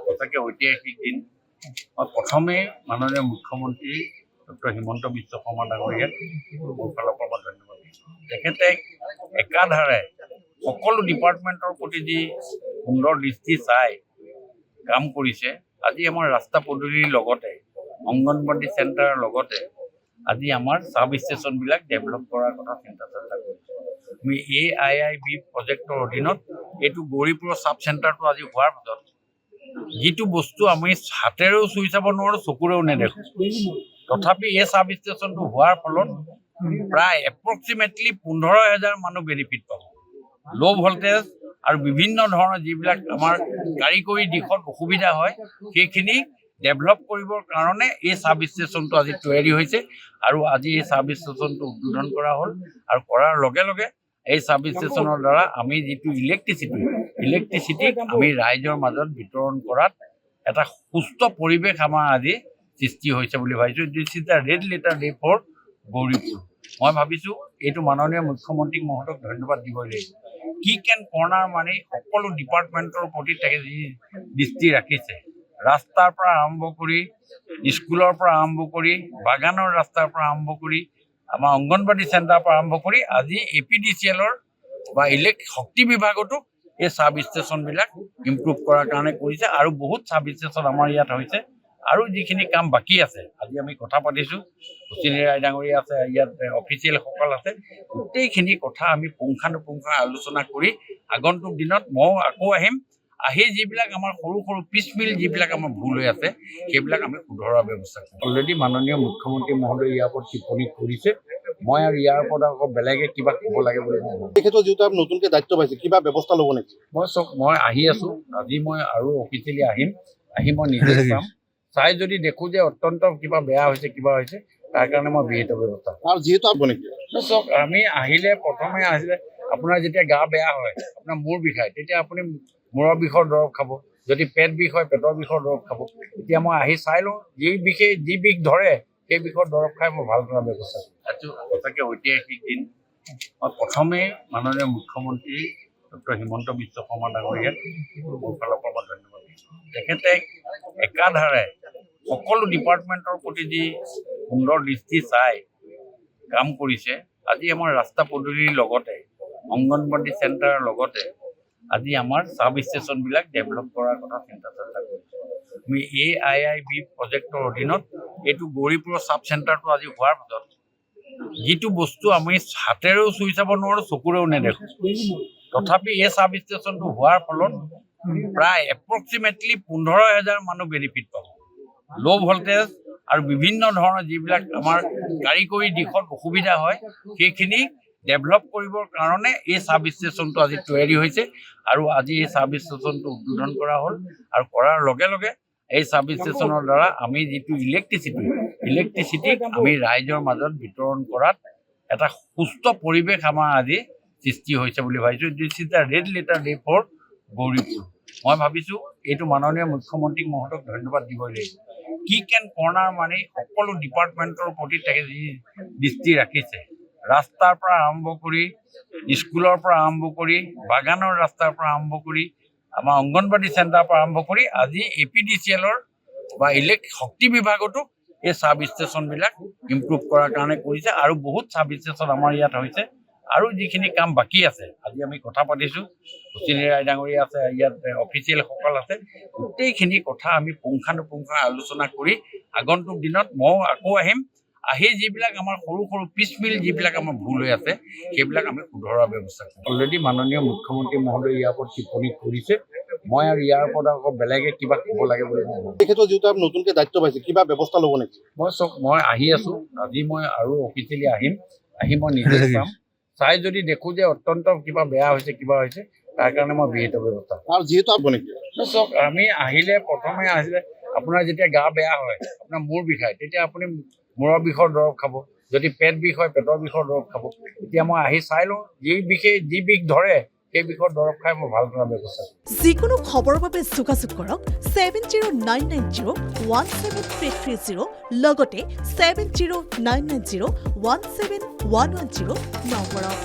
সঁচাকৈ ঐতিহাসিক দিন। মই প্ৰথমেই মাননীয় মুখ্যমন্ত্ৰী ডক্টৰ হিমন্ত বিশ্ব শৰ্মা ডাঙৰীয়াক মোৰ ফালৰ পৰা মই ধন্যবাদ দিছোঁ। তেখেতে একাধাৰে সকলো ডিপাৰ্টমেণ্টৰ প্ৰতি যি সুন্দৰ দৃষ্টি চাই কাম কৰিছে। আজি আমাৰ ৰাস্তা পদূলিৰ লগতে অংগনবাদী চেণ্টাৰৰ লগতে আজি আমাৰ চাব ষ্টেচনবিলাক ডেভেলপ কৰাৰ কথা চিন্তা চৰ্চা কৰিছে। আমি AIIB প্ৰজেক্টৰ অধীনত এইটো গৌৰীপুৰৰ চাব চেণ্টাৰটো আজি হোৱাৰ পিছত যিটো বস্তু আমি হাতেৰেও চুই চাব নোৱাৰোঁ, চকুৰেও নেদেখোঁ, তথাপি এই চাব ষ্টেচনটো হোৱাৰ ফলত প্ৰায় এপ্ৰক্সিমেটলি 15,000 মানুহ বেনিফিট পাব। ল' ভল্টেজ আৰু বিভিন্ন ধৰণৰ যিবিলাক আমাৰ কাৰিকৰী দিশত অসুবিধা হয় সেইখিনি ডেভেলপ কৰিবৰ কাৰণে এই চাব ষ্টেচনটো আজি তৈয়াৰী হৈছে আৰু আজি এই চাব ষ্টেচনটো উদ্বোধন কৰা হ'ল। আৰু কৰাৰ লগে লগে এই চাব ষ্টেচনৰ দ্বাৰা আমি যিটো ইলেক্ট্ৰিচিটিক আমি ৰাইজৰ মাজত বিতৰণ কৰাত এটা সুস্থ পৰিৱেশ আমাৰ আজি সৃষ্টি হৈছে বুলি ভাবিছোঁ। This is the red letter day for Gauripur. মই ভাবিছোঁ এইটো মাননীয় মুখ্যমন্ত্ৰীক মহোদয়ক ধন্যবাদ দিবই লাগিব। কিক এণ্ড কৰ্ণাৰ মানে সকলো ডিপাৰ্টমেণ্টৰ প্ৰতি তেখেতে যি দৃষ্টি ৰাখিছে, ৰাস্তাৰ পৰা আৰম্ভ কৰি স্কুলৰ পৰা আৰম্ভ কৰি বাগানৰ ৰাস্তাৰ পৰা আৰম্ভ কৰি আমাৰ অংগনবাদী চেণ্টাৰৰ পৰা আৰম্ভ কৰি আজি APDCLৰ বা শক্তি বিভাগতো এই চাব ষ্টেচনবিলাক ইম্প্ৰুভ কৰাৰ কাৰণে কৰিছে আৰু বহুত চাব ষ্টেচন আমাৰ ইয়াত হৈছে। আৰু যিখিনি কাম বাকী আছে, আজি আমি কথা পাতিছোঁ, সুশীল ৰায় ডাঙৰীয়া আছে, ইয়াত অফিচিয়েলসকল আছে, গোটেইখিনি কথা আমি পুংখানুপুংখ আলোচনা কৰি আগন্তুক দিনত মই আকৌ আহিম। আহি যিবিলাক আমাৰ সৰু সৰু পিচমিল যিবিলাক আমাৰ ভুল হৈ আছে সেইবিলাক আমি শুধৰোৱাৰ ব্যৱস্থা কৰিম। অলৰেডি মাননীয় মুখ্যমন্ত্ৰী মহোদয় ইয়াৰ ওপৰত টিপ্পনী কৰিছে। মই আৰু ইয়াৰ ওপৰত আকৌ বেলেগে কিবা ক'ব লাগে বুলি মই ভাবোঁ। তেখেতৰ যিহেতু নতুনকৈ দায়িত্ব পাইছে, কিবা ব্যৱস্থা ল'ব নেকি? মই আহি আছোঁ, আজি মই আৰু অফিচিয়েলি আহিম, আহি মই নিজে চাম, চাই যদি দেখোঁ যে অত্যন্ত কিবা বেয়া হৈছে কিবা হৈছে তাৰ কাৰণে মই বিহিত ব্যৱস্থা আৰু যিহেতু আপুনি চাওক, আমি আহিলে প্ৰথমে আহিলে আপোনাৰ যেতিয়া গা বেয়া হয়, আপোনাৰ মূৰ বিষায়, তেতিয়া আপুনি মূৰৰ বিষৰ দৰৱ খাব। যদি পেট বিষ হয় পেটৰ বিষৰ দৰৱ খাব। এতিয়া মই আহি চাই লওঁ যি বিষ ধৰে সেই বিষৰ দৰৱ খাই মই ভাল কৰাৰ ব্যৱস্থা কৰিছোঁ। সঁচাকৈ ঐতিহাসিক দিন। মই প্ৰথমেই মাননীয় মুখ্যমন্ত্ৰী ডক্টৰ হিমন্ত বিশ্ব শৰ্মা ডাঙৰীয়াক মোৰ ফালৰ পৰা মই ধন্যবাদ দিছোঁ। তেখেতে একাধাৰে সকলো ডিপাৰ্টমেণ্টৰ প্ৰতি যি সুন্দৰ দৃষ্টি চাই কাম কৰিছে। আজি আমাৰ ৰাস্তা পদূলিৰ লগতে অংগনবাদী চেণ্টাৰৰ লগতে আজি আমাৰ চাব ষ্টেচনবিলাক ডেভেলপ কৰাৰ কথা চিন্তা চৰ্চা কৰিছোঁ। আমি AIIB প্ৰজেক্টৰ অধীনত এইটো গৌৰীপুৰৰ চাব চেণ্টাৰটো আজি হোৱাৰ পিছত যিটো বস্তু আমি হাতেৰেও চুই চাব নোৱাৰোঁ, চকুৰেও নেদেখোঁ, তথাপি এই চাব ষ্টেচনটো হোৱাৰ ফলত প্ৰায় এপ্ৰক্সিমেটলি 15,000 মানুহ বেনিফিট পাব। ল' ভল্টেজ আৰু বিভিন্ন ধৰণৰ যিবিলাক আমাৰ কাৰিকৰী দিশত অসুবিধা হয় সেইখিনি ডেভেলপ কৰিবৰ কাৰণে এই চাব ষ্টেচনটো আজি তৈয়াৰী হৈছে আৰু আজি এই চাব ষ্টেচনটো উদ্বোধন কৰা হ'ল। আৰু কৰাৰ লগে লগে এই চাব ষ্টেচনৰ দ্বাৰা আমি যিটো ইলেক্ট্ৰিচিটিক আমি ৰাইজৰ মাজত বিতৰণ কৰাত এটা সুস্থ পৰিৱেশ আমাৰ আজি সৃষ্টি হৈছে বুলি ভাবিছোঁ। This is the red letter day for Gauripur. মই ভাবিছোঁ এইটো মাননীয় মুখ্যমন্ত্ৰীক মহোদয়ক ধন্যবাদ দিবই লাগিব। কিক এণ্ড কৰ্ণাৰ মানে সকলো ডিপাৰ্টমেণ্টৰ প্ৰতি তেখেতে যি দৃষ্টি ৰাখিছে, ৰাস্তাৰ পৰা আৰম্ভ কৰি স্কুলৰ পৰা আৰম্ভ কৰি বাগানৰ ৰাস্তাৰ পৰা আৰম্ভ কৰি আমাৰ অংগনবাদী চেণ্টাৰৰ পৰা আৰম্ভ কৰি আজি APDCLৰ বা শক্তি বিভাগতো এই চাব ষ্টেচনবিলাক ইম্প্ৰুভ কৰাৰ কাৰণে কৰিছে আৰু বহুত চাব ষ্টেচন আমাৰ ইয়াত হৈছে। আৰু যিখিনি কাম বাকী আছে, আজি আমি কথা পাতিছোঁ, সুশীল ৰায় ডাঙৰীয়া আছে, ইয়াত অফিচিয়েলসকল আছে, গোটেইখিনি কথা আমি পুংখানুপুংখ আলোচনা কৰি আগন্তুক দিনত মই আকৌ আহিম। আহি যিবিলাক আমাৰ সৰু সৰু পিচমিল যিবিলাক আমাৰ ভুল হৈ আছে সেইবিলাক আমি শুধৰোৱাৰ ব্যৱস্থা কৰিম। অলৰেডি মাননীয় মুখ্যমন্ত্ৰী মহোদয় ইয়াৰ ওপৰত টিপ্পনী কৰিছে। মই আৰু ইয়াৰ ওপৰত আকৌ বেলেগে কিবা ক'ব লাগে বুলি মই ভাবোঁ। তেখেতৰ যিহেতু নতুনকৈ দায়িত্ব পাইছে, কিবা ব্যৱস্থা ল'ব নেকি? মই আহি আছোঁ, আজি মই আৰু অফিচিয়েলি আহিম, আহি মই নিজে চাম, চাই যদি দেখোঁ যে অত্যন্ত কিবা বেয়া হৈছে কিবা হৈছে তাৰ কাৰণে মই বিহিত ব্যৱস্থা আৰু যিহেতু আপুনি চাওক, আমি আহিলে প্ৰথমে আহিলে আপোনাৰ যেতিয়া গা বেয়া হয়, আপোনাৰ মূৰ বিষায়, তেতিয়া আপুনি মূৰৰ বিষৰ দৰৱ খাব। যদি পেট বিষ হয় পেটৰ বিষৰ দৰৱ খাব। এতিয়া মই আহি চাই লওঁ যি বিষ ধৰে সেই বিষৰ দৰৱ খাই মই ভাল কৰাৰ ব্যৱস্থা কৰিছোঁ। যিকোনো খবৰৰ বাবে যোগাযোগ কৰক 7099017330 লগতে 7099017110 নম্বৰত।